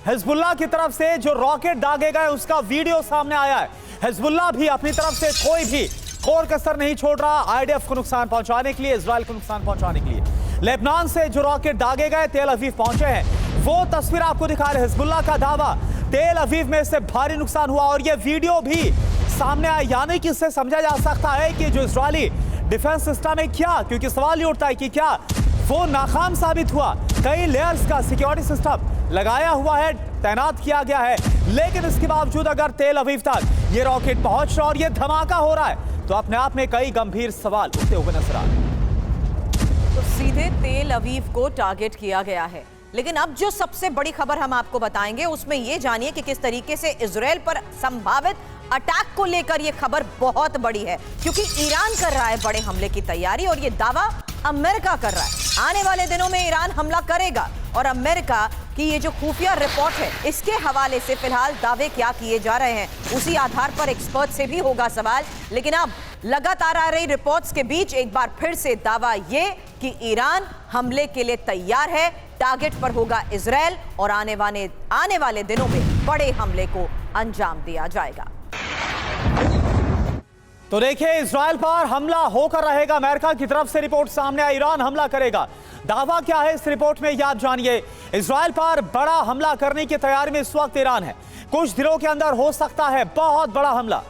Hezbollah की तरफ से जो रॉकेट दागे गए उसका वीडियो सामने आया है। हिजबुल्लाह भी अपनी तरफ से कोई भी कोर कसर नहीं छोड़ रहा आईडीएफ को नुकसान पहुंचाने के लिए, इजराइल को नुकसान पहुंचाने के लिए। लेबनान से जो रॉकेट दागे गए तेल अवीव पहुंचे हैं, वो तस्वीर आपको दिखा रहे। हिजबुल्लाह का दावा तेल अवीव में से भारी नुकसान हुआ और ये वीडियो भी सामने आया, यानी कि इससे समझा जा सकता है कि जो इजरायली डिफेंस सिस्टम है क्या, क्योंकि सवाल ये उठता है कि क्या वो नाकाम साबित हुआ। कई लेयर्स का सिक्योरिटी सिस्टम लगाया हुआ है, तैनात किया गया है, लेकिन इसके बावजूद अगर तेल अवीव तक ये रॉकेट पहुंच रहा और ये धमाका हो रहा है तो अपने आप में कई गंभीर सवाल उठते हुए नजर आ रहे हैं। तो सीधे तेल अवीव को टारगेट किया गया है, लेकिन अब जो सबसे बड़ी खबर हम आपको बताएंगे उसमें यह जानिए कि किस तरीके से इजराइल पर संभावित अटैक को लेकर यह खबर बहुत बड़ी है, क्योंकि ईरान कर रहा है बड़े हमले की तैयारी और यह दावा अमेरिका कर रहा है। आने वाले दिनों में ईरान हमला करेगा और अमेरिका की ये जो खुफिया रिपोर्ट है इसके हवाले से फिलहाल दावे क्या किए जा रहे हैं, उसी आधार पर एक्सपर्ट से भी होगा सवाल। लेकिन अब लगातार आ रही रिपोर्ट्स के बीच एक बार फिर से दावा ये कि ईरान हमले के लिए तैयार है, टारगेट पर होगा इजराइल और आने वाले दिनों में बड़े हमले को अंजाम दिया जाएगा। तो देखिए, इजराइल पर हमला होकर रहेगा, अमेरिका की तरफ से रिपोर्ट सामने आई, ईरान हमला करेगा। दावा क्या है इस रिपोर्ट में, याद जानिए। इजराइल पर बड़ा हमला करने की तैयारी में इस वक्त ईरान है, कुछ दिनों के अंदर हो सकता है बहुत बड़ा हमला।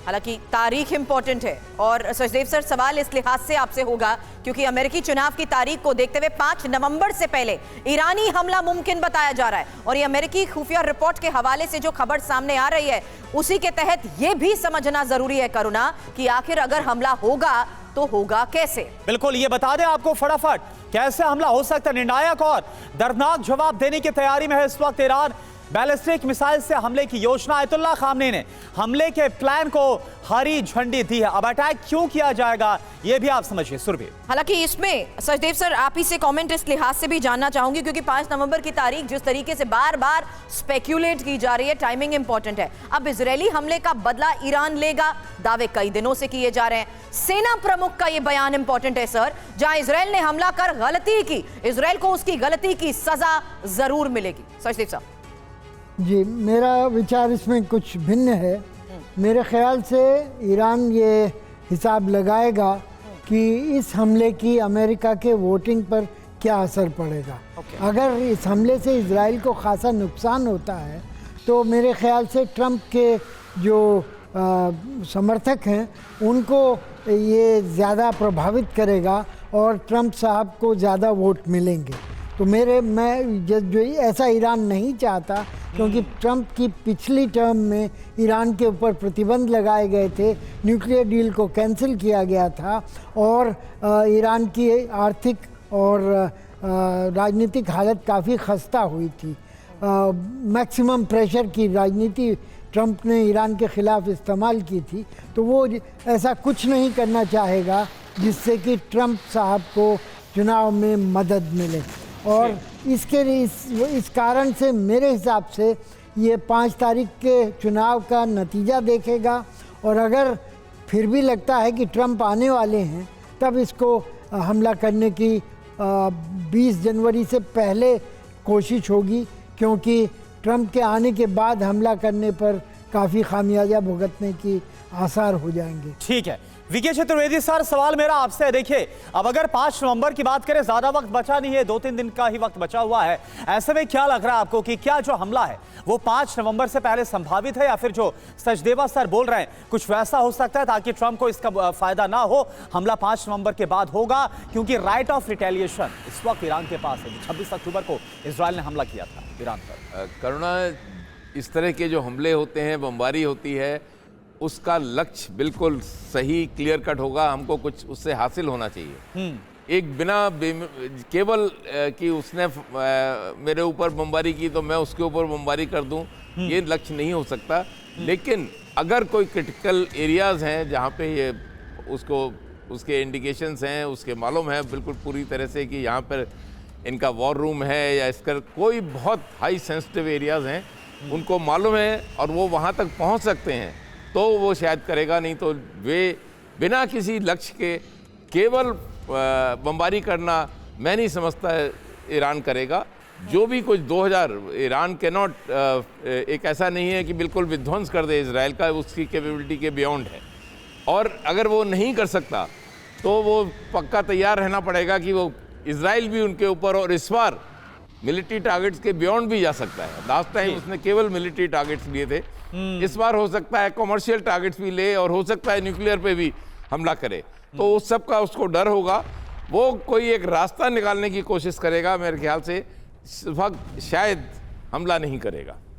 हालांकि तारीख इंपॉर्टेंट है और सचदेव सर सवाल इस लिहाज से आपसे होगा क्योंकि अमेरिकी चुनाव की तारीख को देखते हुए 5 नवंबर से पहले ईरानी हमला मुमकिन बताया जा रहा है और ये अमेरिकी खुफिया रिपोर्ट के हवाले से जो खबर सामने आ रही है उसी के तहत ये भी समझना जरूरी है करुणा कि आखिर अगर हमला होगा तो होगा कैसे। बिल्कुल, ये बता दें आपको फटाफट कैसे हमला हो सकता है। निर्णायक और दर्दनाक जवाब देने की तैयारी में है इस वक्त ईरान। बैलिस्टिक मिसाइल से हमले की योजना, आयतुल्लाह खामनेई ने हमले के प्लान को हरी झंडी दी है। अब अटैक क्यों किया जाएगा ये भी आप समझिए सुरभि। हालांकि इसमें सचदेव सर आप ही से कमेंट इस लिहाज से भी जानना चाहूंगी क्योंकि 5 नवंबर की तारीख जिस तरीके से बार बार स्पेक्यूलेट की जा रही है, टाइमिंग इंपॉर्टेंट है। अब इजरायली हमले का बदला ईरान लेगा, दावे कई दिनों से किए जा रहे हैं। सेना प्रमुख का यह बयान इंपॉर्टेंट है सर, जहां इजरायल ने हमला कर गलती की, इजरायल को उसकी गलती की सजा जरूर मिलेगी। सचदेव साहब जी, मेरा विचार इसमें कुछ भिन्न है। मेरे ख्याल से ईरान ये हिसाब लगाएगा कि इस हमले की अमेरिका के वोटिंग पर क्या असर पड़ेगा। अगर इस हमले से इजराइल को खासा नुकसान होता है तो मेरे ख्याल से ट्रंप के जो समर्थक हैं उनको ये ज़्यादा प्रभावित करेगा और ट्रंप साहब को ज़्यादा वोट मिलेंगे। तो मैं जो ऐसा ईरान नहीं चाहता, क्योंकि ट्रंप की पिछली टर्म में ईरान के ऊपर प्रतिबंध लगाए गए थे, न्यूक्लियर डील को कैंसिल किया गया था और ईरान की आर्थिक और राजनीतिक हालत काफ़ी खस्ता हुई थी। मैक्सिमम प्रेशर की राजनीति ट्रंप ने ईरान के ख़िलाफ़ इस्तेमाल की थी, तो वो ऐसा कुछ नहीं करना चाहेगा जिससे कि ट्रंप साहब को चुनाव में मदद मिले। और इसके लिए इस कारण से मेरे हिसाब से ये 5 तारीख के चुनाव का नतीजा देखेगा और अगर फिर भी लगता है कि ट्रंप आने वाले हैं तब इसको हमला करने की 20 जनवरी से पहले कोशिश होगी, क्योंकि ट्रंप के आने के बाद हमला करने पर काफ़ी खामियाजा भुगतने की आसार हो जाएंगे। ठीक है विके चतुर्वेदी सर, सवाल मेरा आपसे है। देखिए, अब अगर 5 नवंबर की बात करें, ज्यादा वक्त बचा नहीं है, 2-3 दिन का ही वक्त बचा हुआ है। ऐसे में क्या लग रहा है आपको कि क्या जो हमला है वो 5 नवंबर से पहले संभावित है या फिर जो सचदेवा सर बोल रहे हैं कुछ वैसा हो सकता है ताकि ट्रंप को इसका फायदा ना हो, हमला 5 नवंबर के बाद होगा, क्योंकि राइट ऑफ रिटेलिएशन इस वक्त ईरान के पास है। 26 अक्टूबर को इजराइल ने हमला किया था ईरान पर। करुणा, इस तरह के जो हमले होते हैं, बमबारी होती है, उसका लक्ष्य बिल्कुल सही क्लियर कट होगा, हमको कुछ उससे हासिल होना चाहिए। एक बिना केवल कि उसने मेरे ऊपर बमबारी की तो मैं उसके ऊपर बमबारी कर दूं, ये लक्ष्य नहीं हो सकता। लेकिन अगर कोई क्रिटिकल एरियाज हैं जहां पे ये उसके इंडिकेशंस हैं, उसके मालूम है बिल्कुल पूरी तरह से कि यहाँ पर इनका वॉर रूम है या इसका कोई बहुत हाई सेंसिटिव एरियाज हैं, उनको मालूम है और वो वहाँ तक पहुँच सकते हैं तो वो शायद करेगा, नहीं तो वे बिना किसी लक्ष्य के केवल बमबारी करना मैं नहीं समझता ईरान करेगा। जो भी कुछ 2000 ईरान के नॉट एक ऐसा नहीं है कि बिल्कुल विध्वंस कर दे इसराइल का, उसकी कैपेबिलिटी के बियॉन्ड है। और अगर वो नहीं कर सकता तो वो पक्का तैयार रहना पड़ेगा कि वो इसराइल भी उनके ऊपर, और इस बार मिलिट्री टारगेट्स के बियॉन्ड भी जा सकता है। लास्ट टाइम उसने केवल मिलिट्री टारगेट्स लिए थे, इस बार हो सकता है कॉमर्शियल टारगेट्स भी ले, और हो सकता है न्यूक्लियर पे भी हमला करे। तो उस सब का उसको डर होगा, वो कोई एक रास्ता निकालने की कोशिश करेगा। मेरे ख्याल से इस वक्त शायद हमला नहीं करेगा।